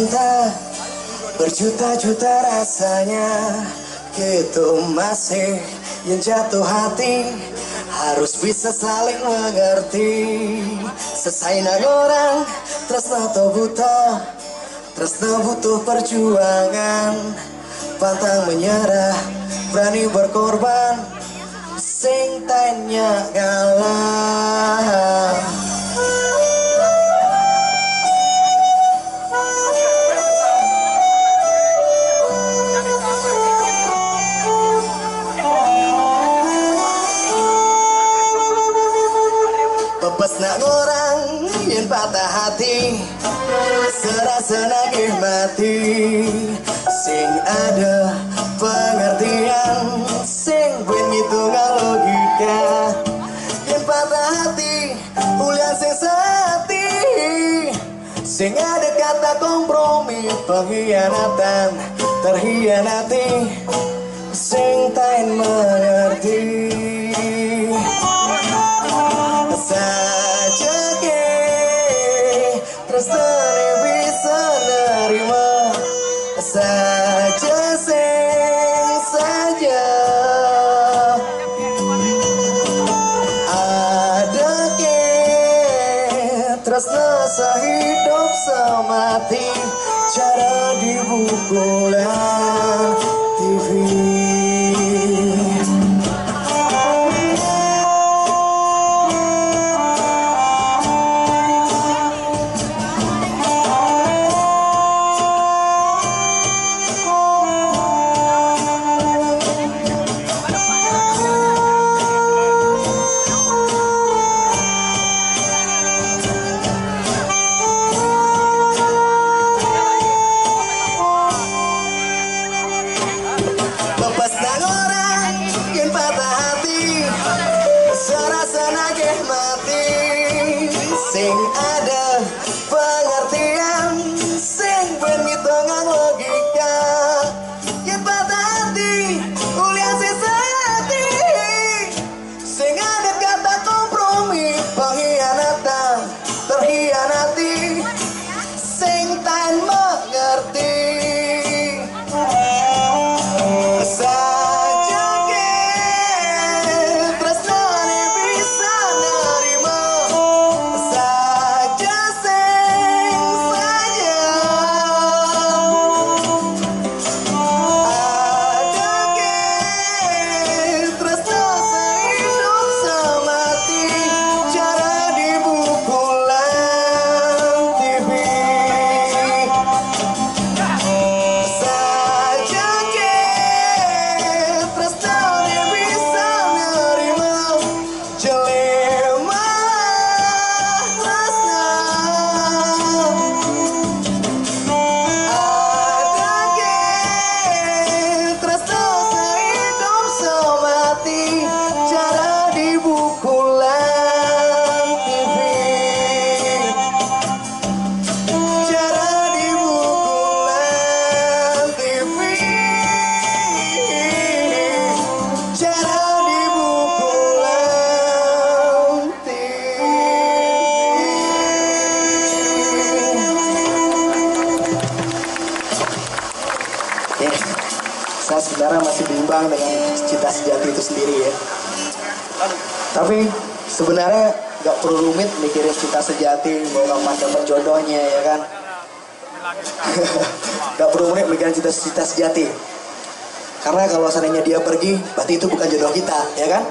cinta berjuta-juta rasanya, gitu masih yang jatuh hati harus bisa saling mengerti. Sesainan orang tresna to buta, tresna butuh perjuangan, pantang menyerah, berani berkorban, sing tanya ngalah. Pepes nak orang yang patah hati, serasa nagih mati, sing ada pengertian, sing ben ngitungan logika. Yang patah hati, ulian sing sati, sing ada kata kompromi, pengkhianatan, terhianati, sing tain mengerti. Saja ke terus bisa nerima saja sing saja. Ada ke terus sehidup semati, cara di bukulan TV. Sing ada pengertian, sing ben ngitungan logika. Yang patah hati, ulian sisa hati, sing ada kata kompromi, pengkhianatan, terhianati, sing tan mengerti. Saya sebenarnya masih bimbang dengan cinta sejati itu sendiri ya. Tapi sebenarnya gak perlu rumit mikirin cinta sejati, mau kapan dapat jodohnya ya kan. Gak perlu rumit mikirin cinta sejati. Karena kalau seandainya dia pergi, berarti itu bukan jodoh kita ya kan.